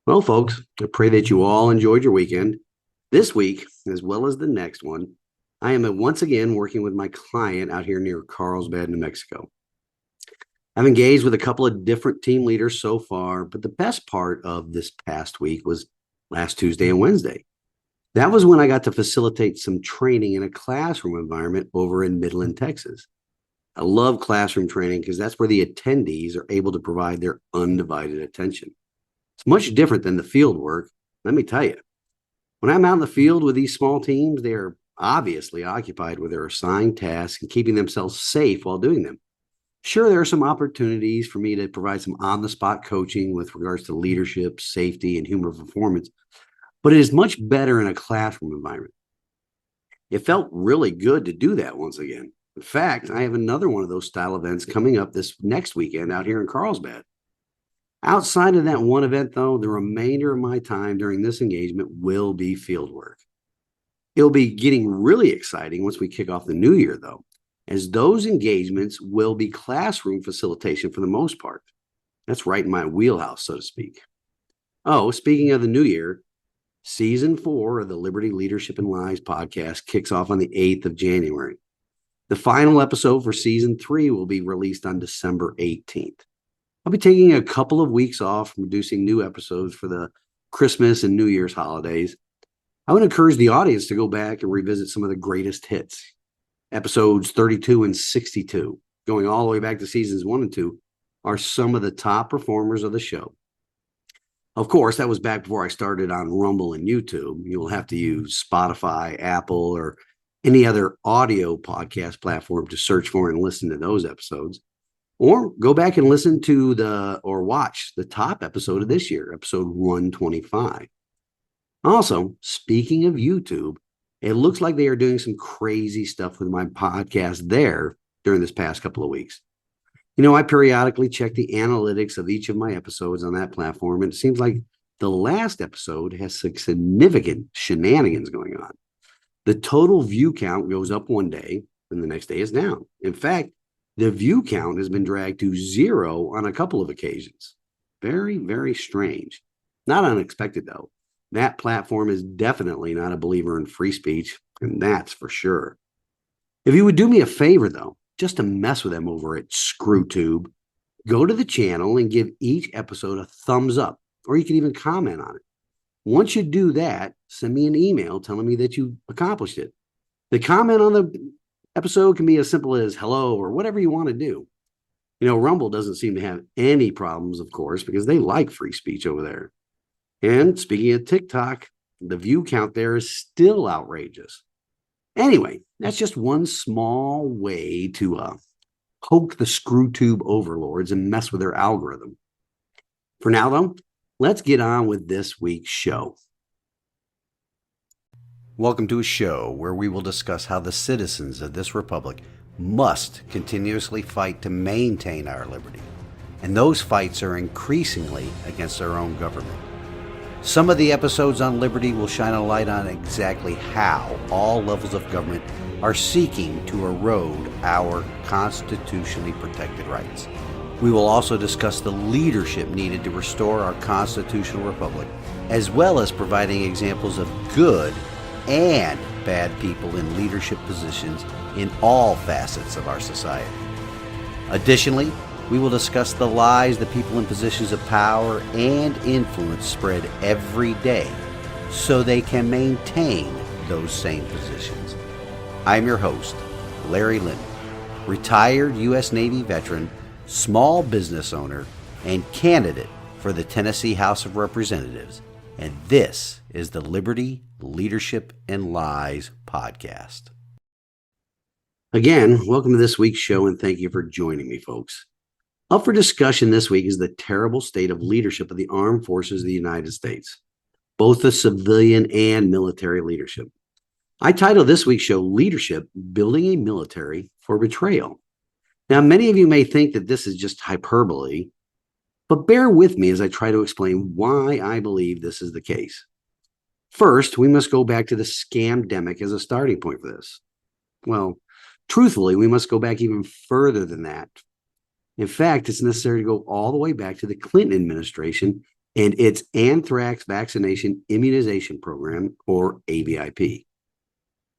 Well, folks, I pray that you all enjoyed your weekend. This week, as well as the next one, I am once again working with my client out here near Carlsbad, New Mexico. I've engaged with a couple of different team leaders so far, but the best part of this past week was last Tuesday and Wednesday. That was when I got to facilitate some training in a classroom environment over in Midland, Texas. I love classroom training because that's where the attendees are able to provide their undivided attention. It's much different than the field work. Let me tell you, when I'm out in the field with these small teams, they are obviously occupied with their assigned tasks and keeping themselves safe while doing them. Sure, there are some opportunities for me to provide some on the spot coaching with regards to leadership, safety, and human performance, but it is much better in a classroom environment. It felt really good to do that once again. In fact, I have another one of those style events coming up this next weekend out here in Carlsbad. Outside of that one event, though, the remainder of my time during this engagement will be field work. It'll be getting really exciting once we kick off the new year, though, as those engagements will be classroom facilitation for the most part. That's right in my wheelhouse, so to speak. Oh, speaking of the new year, season 4 of the Liberty Leadership and Lies podcast kicks off on the 8th of January. The final episode for season 3 will be released on December 18th. I'll be taking a couple of weeks off from producing new episodes for the Christmas and New Year's holidays. I would encourage the audience to go back and revisit some of the greatest hits. Episodes 32 and 62, going all the way back to seasons 1 and 2, are some of the top performers of the show. Of course, that was back before I started on Rumble and YouTube. You'll have to use Spotify, Apple, or any other audio podcast platform to search for and listen to those episodes. Or go back and listen to or watch the top episode of this year, episode 125. Also, speaking of YouTube, it looks like they are doing some crazy stuff with my podcast there during this past couple of weeks. I periodically check the analytics of each of my episodes on that platform, and it seems like the last episode has some significant shenanigans going on. The total view count goes up one day, and the next day is down. In fact, the view count has been dragged to 0 on a couple of occasions. Very, very strange. Not unexpected, though. That platform is definitely not a believer in free speech, and that's for sure. If you would do me a favor, though, just to mess with them over at ScrewTube, go to the channel and give each episode a thumbs up, or you can even comment on it. Once you do that, send me an email telling me that you accomplished it. The comment on the episode can be as simple as hello or whatever you want to do. Rumble doesn't seem to have any problems, of course, because they like free speech over there. And speaking of TikTok, the view count there is still outrageous. Anyway, that's just one small way to poke the ScrewTube overlords and mess with their algorithm. For now, though, let's get on with this week's show. Welcome to a show where we will discuss how the citizens of this republic must continuously fight to maintain our liberty, and those fights are increasingly against our own government. Some of the episodes on liberty will shine a light on exactly how all levels of government are seeking to erode our constitutionally protected rights. We will also discuss the leadership needed to restore our constitutional republic, as well as providing examples of good and bad people in leadership positions in all facets of our society. Additionally, we will discuss the lies the people in positions of power and influence spread every day so they can maintain those same positions. I'm your host, Larry Linden, retired U.S. Navy veteran, small business owner, and candidate for the Tennessee House of Representatives, and this is the Liberty, Leadership, and Lies podcast. Again, welcome to this week's show, and thank you for joining me, folks. Up for discussion this week is the terrible state of leadership of the armed forces of the United States, both the civilian and military leadership. I titled this week's show, Leadership, Building a Military for Betrayal. Now, many of you may think that this is just hyperbole, but bear with me as I try to explain why I believe this is the case. First, we must go back to the scamdemic as a starting point for this. Well, truthfully, we must go back even further than that. In fact, it's necessary to go all the way back to the Clinton administration and its Anthrax Vaccination Immunization Program, or AVIP.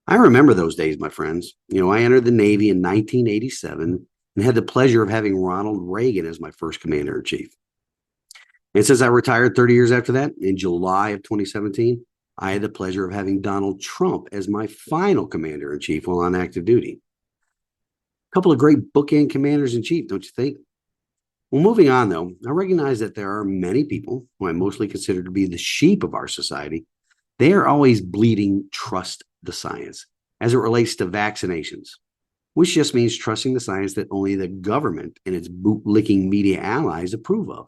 I remember those days, my friends. I entered the Navy in 1987 and had the pleasure of having Ronald Reagan as my first commander in chief. And since I retired 30 years after that, in July of 2017, I had the pleasure of having Donald Trump as my final commander in chief while on active duty. A couple of great bookend commanders in chief, don't you think? Well, moving on, though, I recognize that there are many people who I mostly consider to be the sheep of our society. They are always bleeding trust the science as it relates to vaccinations, which just means trusting the science that only the government and its bootlicking media allies approve of.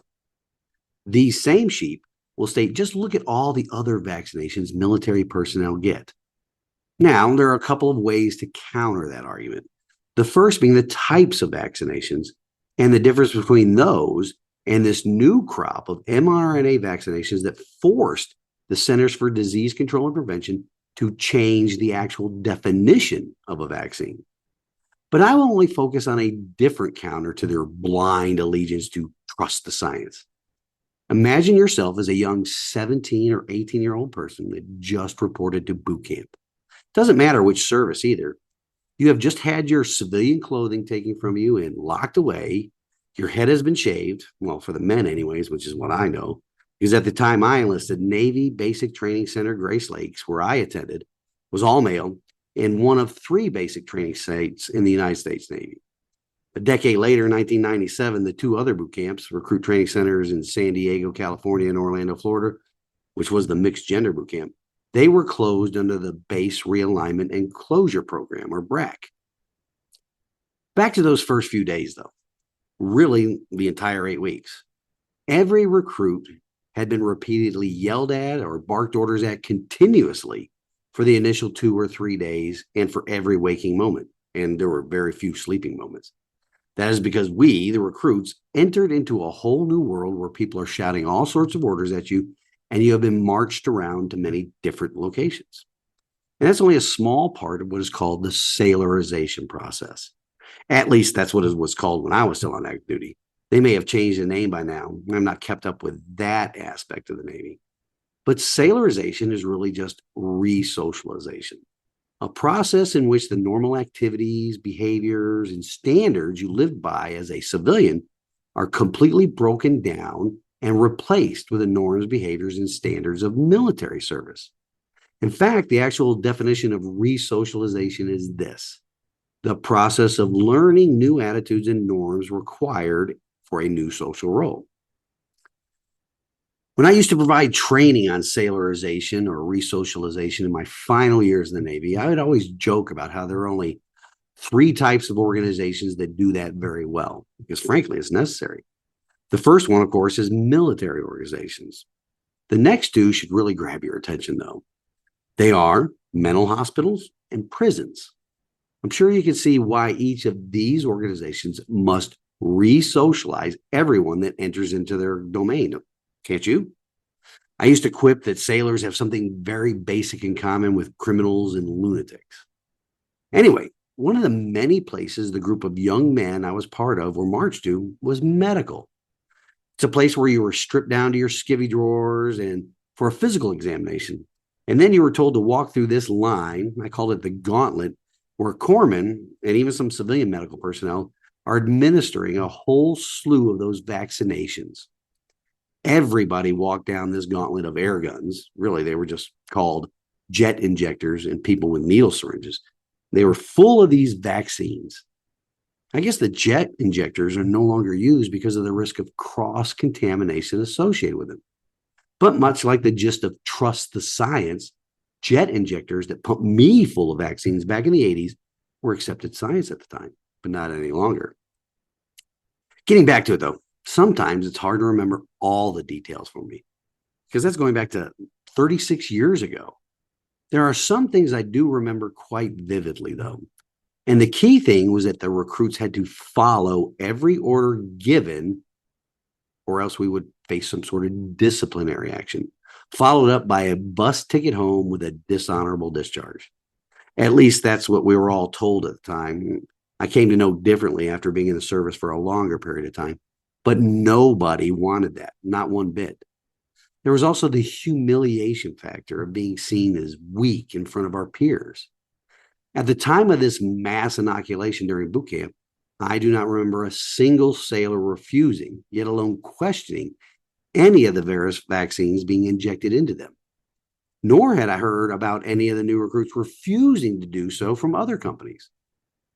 These same sheep will state, just look at all the other vaccinations military personnel get. Now, there are a couple of ways to counter that argument. The first being the types of vaccinations and the difference between those and this new crop of mRNA vaccinations that forced the Centers for Disease Control and Prevention to change the actual definition of a vaccine. But I will only focus on a different counter to their blind allegiance to trust the science. Imagine yourself as a young 17 or 18-year-old person that just reported to boot camp. Doesn't matter which service either. You have just had your civilian clothing taken from you and locked away. Your head has been shaved, well, for the men anyways, which is what I know, because at the time I enlisted, Navy Basic Training Center, Grace Lakes, where I attended, was all male and one of 3 basic training sites in the United States Navy. A decade later, in 1997, the 2 other boot camps, recruit training centers in San Diego, California, and Orlando, Florida, which was the mixed gender boot camp, they were closed under the Base Realignment and Closure Program, or BRAC. Back to those first few days, though, really the entire 8 weeks. Every recruit had been repeatedly yelled at or barked orders at continuously for the initial 2 or 3 days and for every waking moment. And there were very few sleeping moments. That is because we, the recruits, entered into a whole new world where people are shouting all sorts of orders at you, and you have been marched around to many different locations. And that's only a small part of what is called the sailorization process. At least that's what it was called when I was still on active duty. They may have changed the name by now. I'm not kept up with that aspect of the Navy. But sailorization is really just re-socialization, a process in which the normal activities, behaviors, and standards you lived by as a civilian are completely broken down and replaced with the norms, behaviors, and standards of military service. In fact, the actual definition of re-socialization is this: the process of learning new attitudes and norms required for a new social role. When I used to provide training on sailorization or re-socialization in my final years in the Navy, I would always joke about how there are only 3 types of organizations that do that very well, because frankly, it's necessary. The first one, of course, is military organizations. The next 2 should really grab your attention, though. They are mental hospitals and prisons. I'm sure you can see why each of these organizations must re-socialize everyone that enters into their domain. Can't you? I used to quip that sailors have something very basic in common with criminals and lunatics. Anyway, one of the many places the group of young men I was part of were marched to was medical. It's a place where you were stripped down to your skivvy drawers and for a physical examination. And then you were told to walk through this line, I called it the gauntlet, where corpsmen and even some civilian medical personnel are administering a whole slew of those vaccinations. Everybody walked down this gauntlet of air guns. Really, they were just called jet injectors and people with needle syringes. They were full of these vaccines. I guess the jet injectors are no longer used because of the risk of cross-contamination associated with them. But much like the gist of trust the science, jet injectors that pumped me full of vaccines back in the 80s were accepted science at the time, but not any longer. Getting back to it, though, sometimes it's hard to remember all the details for me because that's going back to 36 years ago. There are some things I do remember quite vividly, though. And the key thing was that the recruits had to follow every order given, or else we would face some sort of disciplinary action, followed up by a bus ticket home with a dishonorable discharge. At least that's what we were all told at the time. I came to know differently after being in the service for a longer period of time, but nobody wanted that, not one bit. There was also the humiliation factor of being seen as weak in front of our peers. At the time of this mass inoculation during boot camp, I do not remember a single sailor refusing, yet alone questioning, any of the various vaccines being injected into them. Nor had I heard about any of the new recruits refusing to do so from other companies.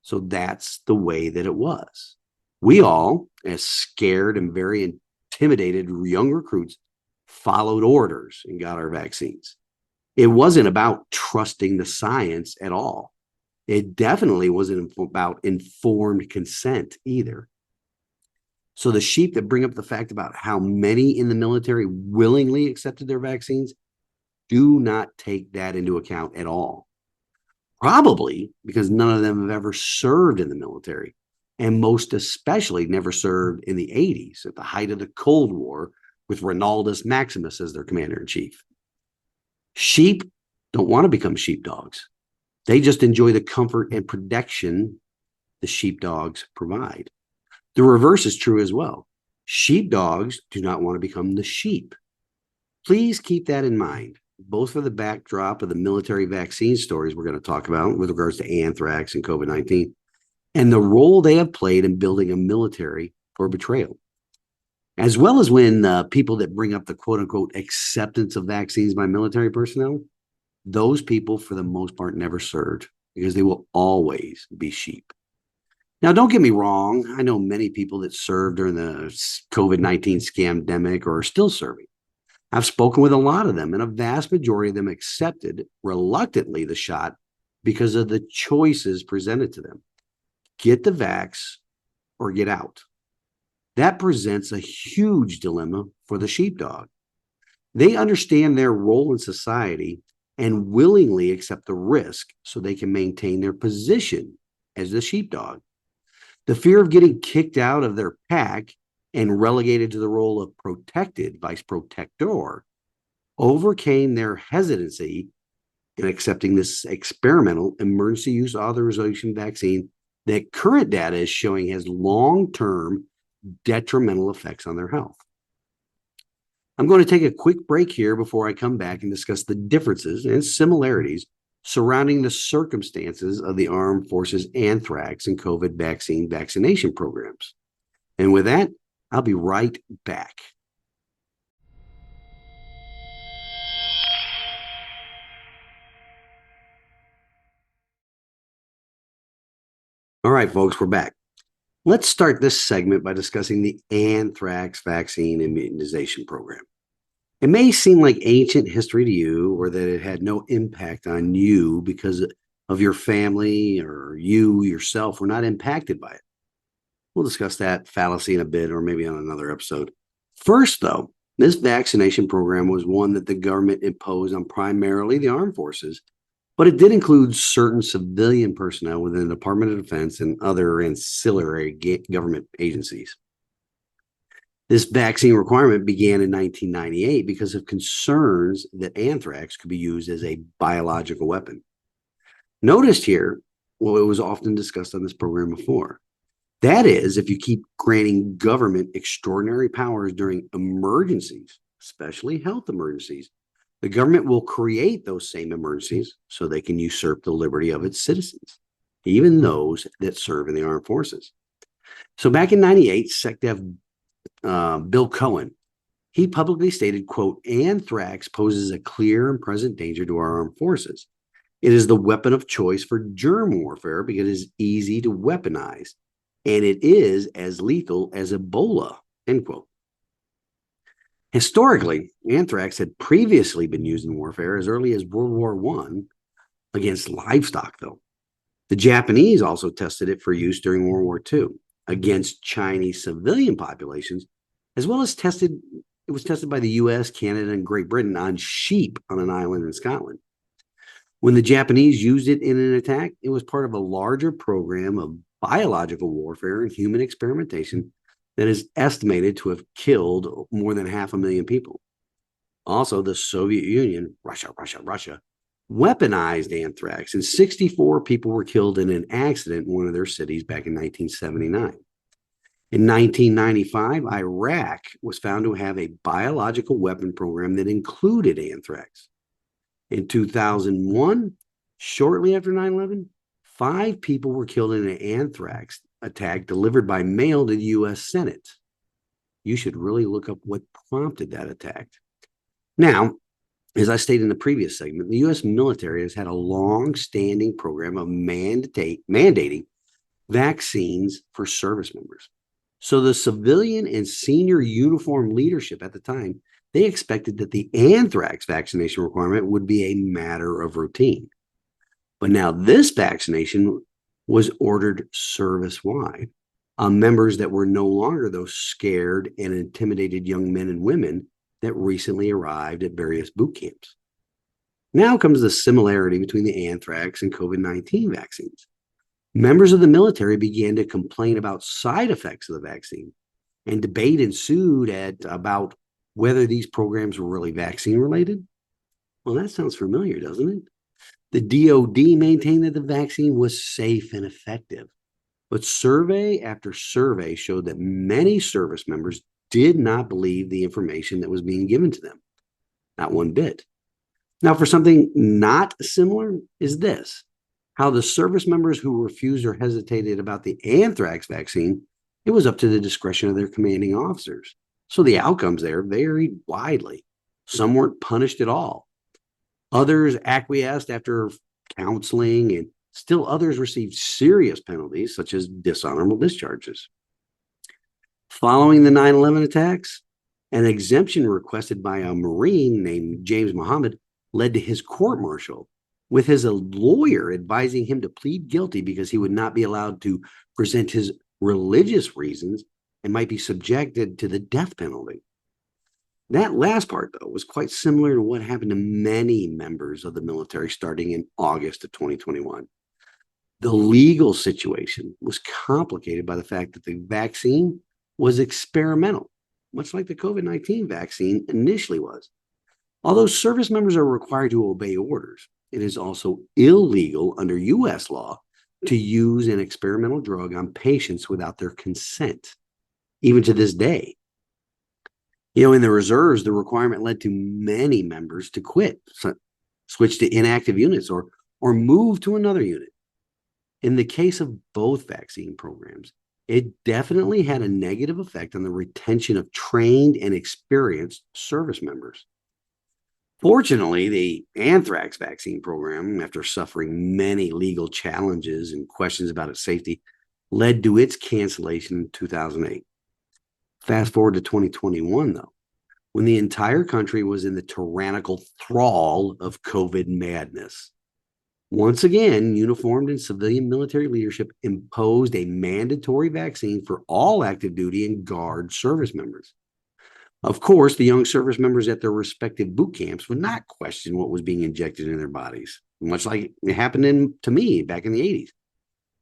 So that's the way that it was. We all, as scared and very intimidated young recruits, followed orders and got our vaccines. It wasn't about trusting the science at all. It definitely wasn't about informed consent either. So the sheep that bring up the fact about how many in the military willingly accepted their vaccines do not take that into account at all. Probably because none of them have ever served in the military, and most especially never served in the 80s at the height of the Cold War with Ronaldus Maximus as their commander-in-chief. Sheep don't want to become sheepdogs. They just enjoy the comfort and protection the sheepdogs provide. The reverse is true as well. Sheepdogs do not want to become the sheep. Please keep that in mind, both for the backdrop of the military vaccine stories we're going to talk about with regards to anthrax and COVID-19, and the role they have played in building a military for betrayal. As well as when people that bring up the quote-unquote acceptance of vaccines by military personnel, those people, for the most part, never served because they will always be sheep. Now, don't get me wrong. I know many people that served during the COVID-19 scamdemic or are still serving. I've spoken with a lot of them, and a vast majority of them accepted reluctantly the shot because of the choices presented to them. Get the vax or get out. That presents a huge dilemma for the sheepdog. They understand their role in society and willingly accept the risk so they can maintain their position as the sheepdog. The fear of getting kicked out of their pack and relegated to the role of protected vice protector overcame their hesitancy in accepting this experimental emergency use authorization vaccine that current data is showing has long-term detrimental effects on their health. I'm going to take a quick break here before I come back and discuss the differences and similarities surrounding the circumstances of the Armed Forces anthrax and COVID vaccination programs. And with that, I'll be right back. All right, folks, we're back. Let's start this segment by discussing the anthrax vaccine immunization program. It may seem like ancient history to you, or that it had no impact on you because of your family or you yourself were not impacted by it. We'll discuss that fallacy in a bit, or maybe on another episode. First, though, this vaccination program was one that the government imposed on primarily the armed forces, but it did include certain civilian personnel within the Department of Defense and other ancillary government agencies. This vaccine requirement began in 1998 because of concerns that anthrax could be used as a biological weapon. Noticed here, well, it was often discussed on this program before. That is, if you keep granting government extraordinary powers during emergencies, especially health emergencies, the government will create those same emergencies so they can usurp the liberty of its citizens, even those that serve in the armed forces. So back in 98, SecDef Bill Cohen, he publicly stated, quote, anthrax poses a clear and present danger to our armed forces. It is the weapon of choice for germ warfare because it is easy to weaponize, and it is as lethal as Ebola, end quote. Historically, anthrax had previously been used in warfare as early as World War I against livestock, though. The Japanese also tested it for use during World War II against Chinese civilian populations, as well as it was tested by the US, Canada, and Great Britain on sheep on an island in Scotland. When the Japanese used it in an attack, it was part of a larger program of biological warfare and human experimentation that is estimated to have killed more than 500,000 people. Also, the Soviet Union, Russia, weaponized anthrax, and 64 people were killed in an accident in one of their cities back in 1979. In 1995, Iraq was found to have a biological weapon program that included anthrax. In 2001, shortly after 9/11, 5 people were killed in an anthrax attack delivered by mail to the U.S. Senate. You should really look up what prompted that attack. Now, as I stated in the previous segment, the U.S. military has had a long-standing program of mandating vaccines for service members. So the civilian and senior uniform leadership at the time, they expected that the anthrax vaccination requirement would be a matter of routine. But now this vaccination was ordered service-wide on members that were no longer those scared and intimidated young men and women that recently arrived at various boot camps. Now comes the similarity between the anthrax and COVID-19 vaccines. Members of the military began to complain about side effects of the vaccine, and debate ensued about whether these programs were really vaccine related. Well, that sounds familiar, doesn't it? The DoD maintained that the vaccine was safe and effective, but survey after survey showed that many service members did not believe the information that was being given to them, not one bit. Now, for something not similar is this: how the service members who refused or hesitated about the anthrax vaccine, it was up to the discretion of their commanding officers. So the outcomes there varied widely. Some weren't punished at all. Others acquiesced after counseling, and still others received serious penalties, such as dishonorable discharges. Following the 9/11 attacks, an exemption requested by a Marine named James Muhammad led to his court-martial, with his lawyer advising him to plead guilty because he would not be allowed to present his religious reasons and might be subjected to the death penalty. That last part, though, was quite similar to what happened to many members of the military starting in August of 2021. The legal situation was complicated by the fact that the vaccine was experimental, much like the COVID-19 vaccine initially was. Although service members are required to obey orders, it is also illegal under U.S. law to use an experimental drug on patients without their consent, even to this day. In the reserves, the requirement led to many members to quit, switch to inactive units, or move to another unit. In the case of both vaccine programs, it definitely had a negative effect on the retention of trained and experienced service members. Fortunately, the anthrax vaccine program, after suffering many legal challenges and questions about its safety, led to its cancellation in 2008. Fast forward to 2021, though, when the entire country was in the tyrannical thrall of COVID madness. Once again, uniformed and civilian military leadership imposed a mandatory vaccine for all active duty and guard service members. Of course, the young service members at their respective boot camps would not question what was being injected in their bodies, much like it happened to me back in the 80s.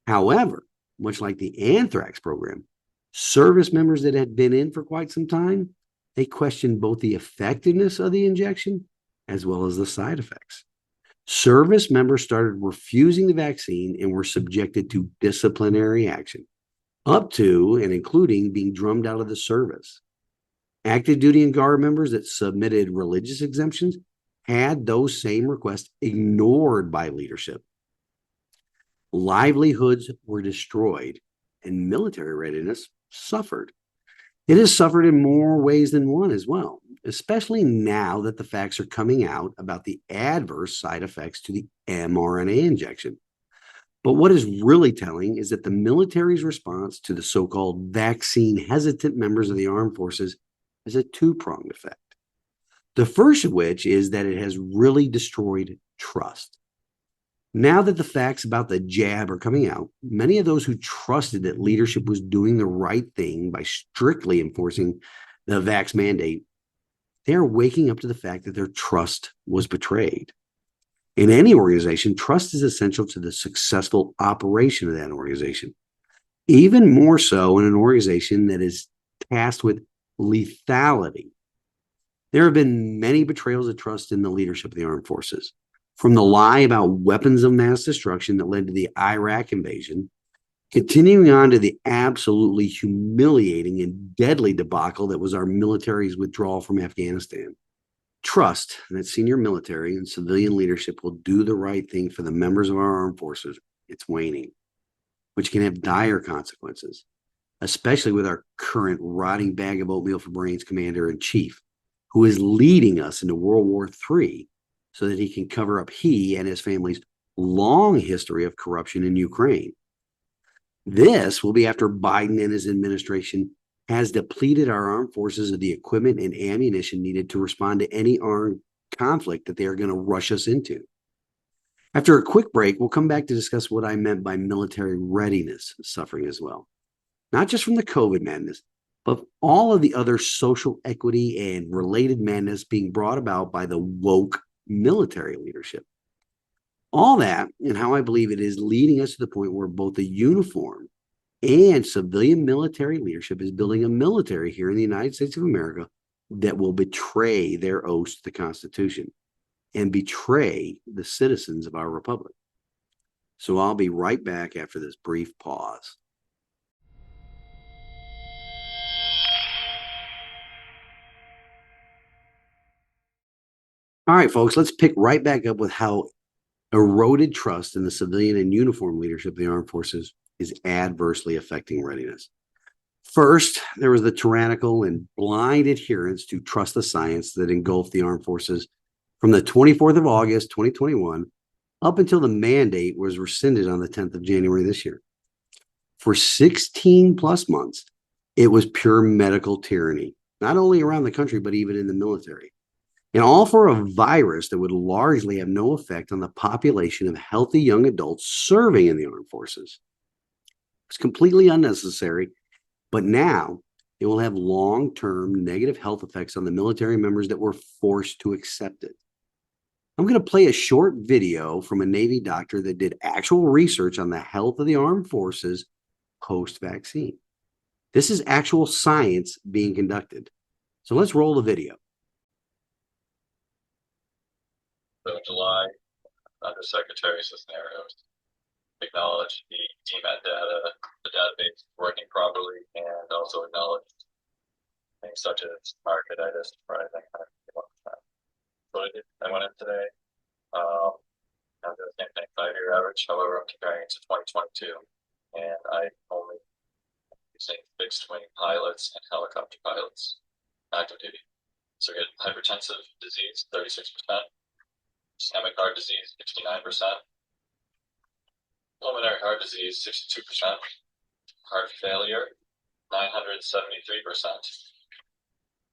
However, much like the anthrax program, service members that had been in for quite some time, they questioned both the effectiveness of the injection as well as the side effects. Service members started refusing the vaccine and were subjected to disciplinary action, up to and including being drummed out of the service. Active duty and guard members that submitted religious exemptions had those same requests ignored by leadership. Livelihoods were destroyed and military readiness suffered. It has suffered in more ways than one as well, especially now that the facts are coming out about the adverse side effects to the mRNA injection. But what is really telling is that the military's response to the so-called vaccine hesitant members of the armed forces is a two-pronged effect. The first of which is that it has really destroyed trust. Now that the facts about the jab are coming out, many of those who trusted that leadership was doing the right thing by strictly enforcing the vax mandate, they are waking up to the fact that their trust was betrayed. In any organization, trust is essential to the successful operation of that organization. Even more so in an organization that is tasked with lethality. There have been many betrayals of trust in the leadership of the armed forces. From the lie about weapons of mass destruction that led to the Iraq invasion, Continuing on to the absolutely humiliating and deadly debacle that was our military's withdrawal from Afghanistan. Trust that senior military and civilian leadership will do the right thing for the members of our armed forces. It's waning, which can have dire consequences, especially with our current rotting bag of oatmeal for brains commander in chief, who is leading us into World War III so that he can cover up he and his family's long history of corruption in Ukraine. This will be after Biden and his administration has depleted our armed forces of the equipment and ammunition needed to respond to any armed conflict that they are going to rush us into. After a quick break, we'll come back to discuss what I meant by military readiness suffering as well. Not just from the COVID madness, but all of the other social equity and related madness being brought about by the woke military leadership. All that and how I believe it is leading us to the point where both the uniform and civilian military leadership is building a military here in the United States of America that will betray their oaths to the Constitution and betray the citizens of our republic. So I'll be right back after this brief pause. All right, folks, let's pick right back up with how eroded trust in the civilian and uniform leadership of the armed forces is adversely affecting readiness. First, there was the tyrannical and blind adherence to trust the science that engulfed the armed forces from the 24th of August, 2021, up until the mandate was rescinded on the 10th of January this year. For 16 plus months, it was pure medical tyranny, not only around the country, but even in the military. And all for a virus that would largely have no effect on the population of healthy young adults serving in the armed forces. It's completely unnecessary, but now it will have long-term negative health effects on the military members that were forced to accept it. I'm going to play a short video from a Navy doctor that did actual research on the health of the armed forces post-vaccine. This is actual science being conducted. So let's roll the video. So in July, Undersecretary Cisneros acknowledged the DMAT data, the database working properly, and also acknowledged things such as myocarditis, right? So I went in today. I'm doing the same thing, 5-year average. However, I'm comparing it to 2022, and I only using fixed wing pilots and helicopter pilots active duty. So we get hypertensive disease, 36%. Ischemic heart disease, 69%. Pulmonary heart disease, 62%. Heart failure, 973%.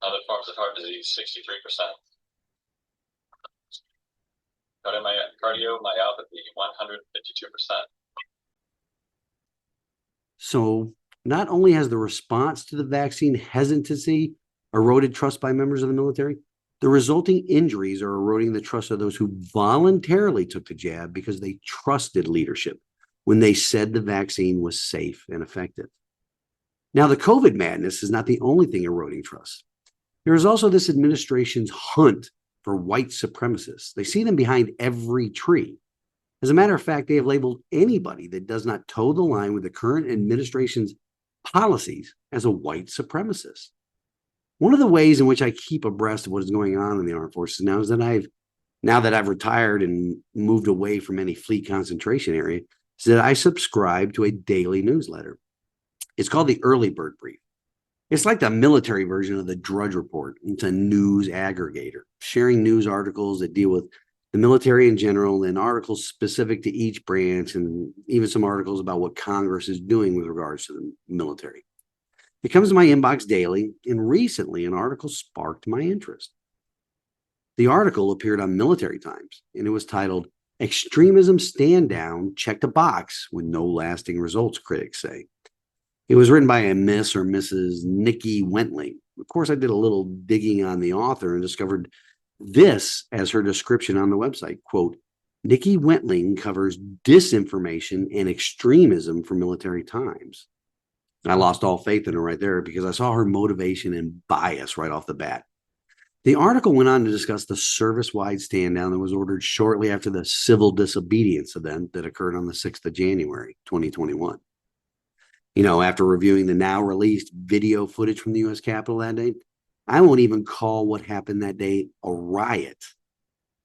Other forms of heart disease, 63%. Cardiomyopathy, 152%. So not only has the response to the vaccine hesitancy eroded trust by members of the military, the resulting injuries are eroding the trust of those who voluntarily took the jab because they trusted leadership when they said the vaccine was safe and effective. Now, the COVID madness is not the only thing eroding trust. There is also this administration's hunt for white supremacists. They see them behind every tree. As a matter of fact, they have labeled anybody that does not toe the line with the current administration's policies as a white supremacist. One of the ways in which I keep abreast of what is going on in the armed forces now is that I've retired and moved away from any fleet concentration area, is that I subscribe to a daily newsletter. It's called the Early Bird Brief. It's like the military version of the Drudge Report. It's a news aggregator, sharing news articles that deal with the military in general and articles specific to each branch, and even some articles about what Congress is doing with regards to the military. It comes to my inbox daily, and recently an article sparked my interest. The article appeared on Military Times, and it was titled, "Extremism Stand Down, Check the Box with No Lasting Results," critics say. It was written by a Miss or Mrs. Nikki Wentling. Of course, I did a little digging on the author and discovered this as her description on the website. Quote, "Nikki Wentling covers disinformation and extremism for Military Times." I lost all faith in her right there because I saw her motivation and bias right off the bat. The article went on to discuss the service-wide stand down that was ordered shortly after the civil disobedience event that occurred on the 6th of January, 2021. After reviewing the now released video footage from the U.S. Capitol that day, I won't even call what happened that day a riot.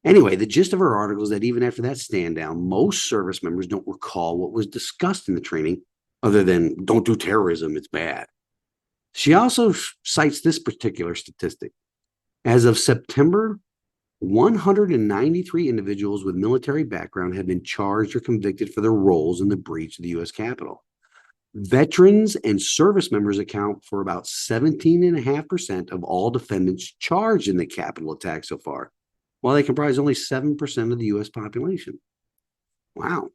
Anyway, the gist of her article is that even after that stand down, most service members don't recall what was discussed in the training other than don't do terrorism, it's bad. She also cites this particular statistic. As of September, 193 individuals with military background had been charged or convicted for their roles in the breach of the U.S. Capitol. Veterans and service members account for about 17.5% of all defendants charged in the Capitol attack so far, while they comprise only 7% of the U.S. population. Wow.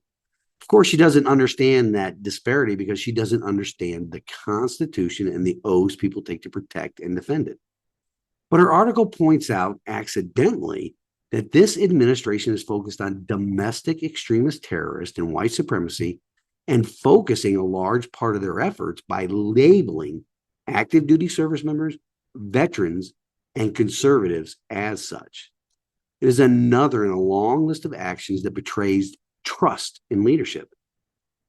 Of course, she doesn't understand that disparity because she doesn't understand the Constitution and the oaths people take to protect and defend it. But her article points out accidentally that this administration is focused on domestic extremist terrorists and white supremacy and focusing a large part of their efforts by labeling active duty service members, veterans, and conservatives as such. It is another in a long list of actions that betrays trust in leadership.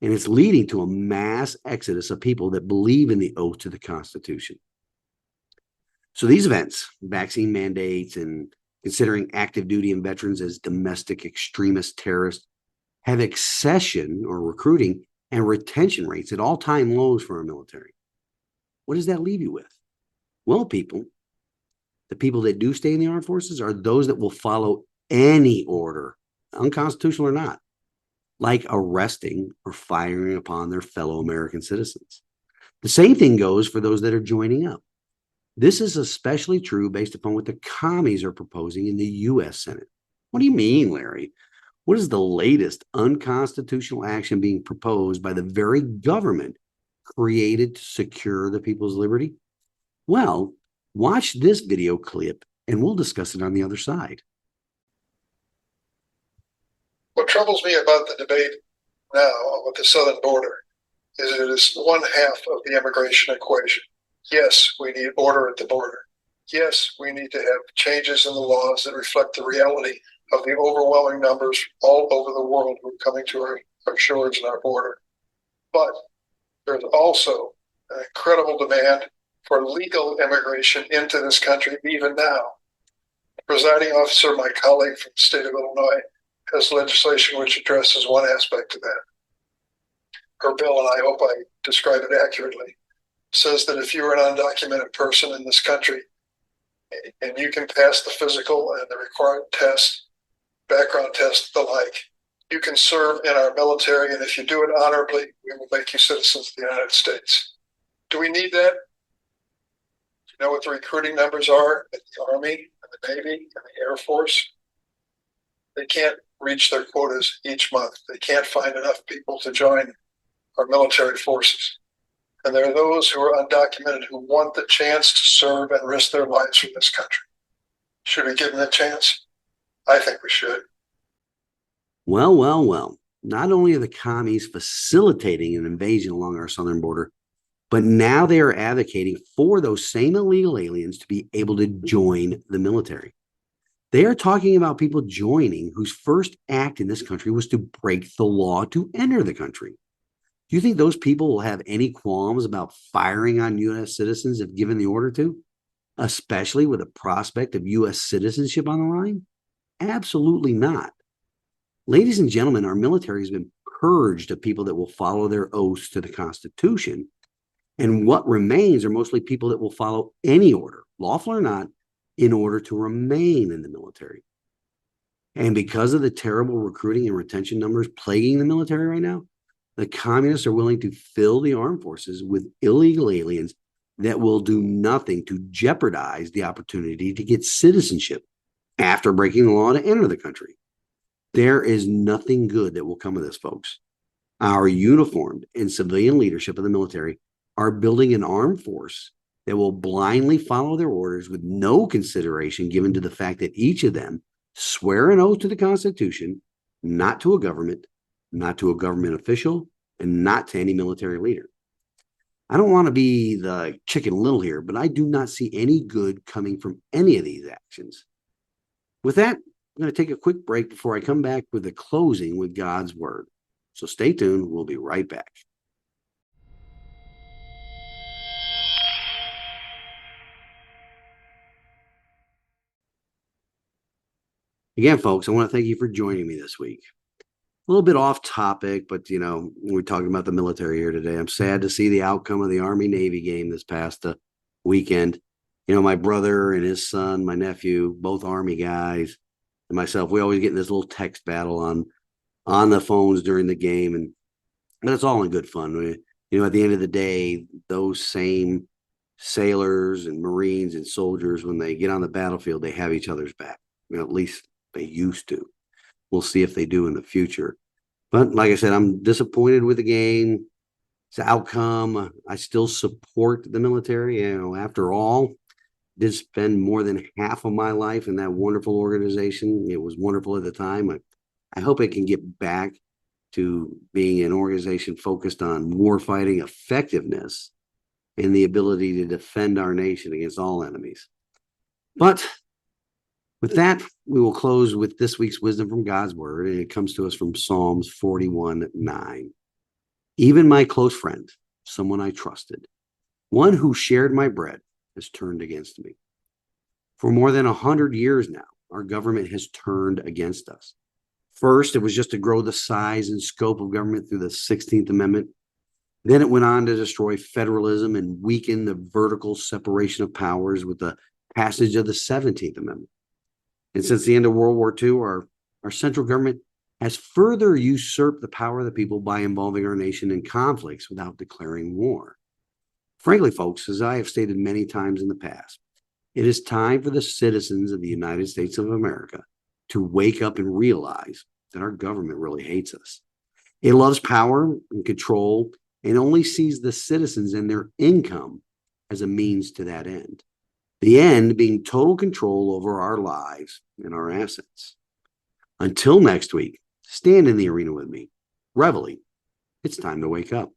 And it's leading to a mass exodus of people that believe in the oath to the Constitution. So these events, vaccine mandates, and considering active duty and veterans as domestic extremist terrorists, have accession or recruiting and retention rates at all-time lows for our military. What does that leave you with? Well, the people that do stay in the armed forces are those that will follow any order, unconstitutional or not, like arresting or firing upon their fellow American citizens. The same thing goes for those that are joining up. This is especially true based upon what the commies are proposing in the U.S. Senate. What do you mean, Larry? What is the latest unconstitutional action being proposed by the very government created to secure the people's liberty? Well, watch this video clip and we'll discuss it on the other side. What troubles me about the debate now with the southern border is it is one half of the immigration equation. Yes, we need order at the border. Yes, we need to have changes in the laws that reflect the reality of the overwhelming numbers all over the world who are coming to our shores and our border. But there's also an incredible demand for legal immigration into this country even now. The presiding officer, my colleague from the state of Illinois, has legislation which addresses one aspect of that. Her bill, and I hope I describe it accurately, says that if you're an undocumented person in this country and you can pass the physical and the required test, background test, the like, you can serve in our military, and if you do it honorably, we will make you citizens of the United States. Do we need that? Do you know what the recruiting numbers are at the Army, and the Navy, and the Air Force? They can't reach their quotas each month. They can't find enough people to join our military forces. And there are those who are undocumented who want the chance to serve and risk their lives for this country. Should we give them that chance? I think we should. Well. Not only are the commies facilitating an invasion along our southern border, but now they are advocating for those same illegal aliens to be able to join the military. They are talking about people joining whose first act in this country was to break the law to enter the country. Do you think those people will have any qualms about firing on U.S. citizens if given the order to, especially with the prospect of U.S. citizenship on the line? Absolutely not. Ladies and gentlemen, our military has been purged of people that will follow their oaths to the Constitution. And what remains are mostly people that will follow any order, lawful or not, in order to remain in the military. And because of the terrible recruiting and retention numbers plaguing the military right now, the communists are willing to fill the armed forces with illegal aliens that will do nothing to jeopardize the opportunity to get citizenship after breaking the law to enter the country. There is nothing good that will come of this, folks. Our uniformed and civilian leadership of the military are building an armed force that will blindly follow their orders with no consideration given to the fact that each of them swear an oath to the Constitution, not to a government, not to a government official, and not to any military leader. I don't want to be the Chicken Little here, but I do not see any good coming from any of these actions. With that, I'm going to take a quick break before I come back with the closing with God's word. So stay tuned. We'll be right back. Again, folks, I want to thank you for joining me this week. A little bit off topic, but we're talking about the military here today. I'm sad to see the outcome of the Army-Navy game this past weekend. My brother and his son, my nephew, both Army guys, and myself, we always get in this little text battle on the phones during the game, but it's all in good fun. At the end of the day, those same sailors and Marines and soldiers, when they get on the battlefield, they have each other's back. At least they used to. We'll see if they do in the future. But like I said, I'm disappointed with the game. It's the outcome. I still support the military. After all, did spend more than half of my life in that wonderful organization. It was wonderful at the time. I hope it can get back to being an organization focused on warfighting effectiveness and the ability to defend our nation against all enemies. But with that, we will close with this week's wisdom from God's word, and it comes to us from Psalms 41:9. Even my close friend, someone I trusted, one who shared my bread, has turned against me. For more than 100 years now, our government has turned against us. First, it was just to grow the size and scope of government through the 16th Amendment. Then it went on to destroy federalism and weaken the vertical separation of powers with the passage of the 17th Amendment. And since the end of World War II, our central government has further usurped the power of the people by involving our nation in conflicts without declaring war. Frankly, folks, as I have stated many times in the past, it is time for the citizens of the United States of America to wake up and realize that our government really hates us. It loves power and control and only sees the citizens and their income as a means to that end. The end being total control over our lives and our assets. Until next week, stand in the arena with me. Reveille, it's time to wake up.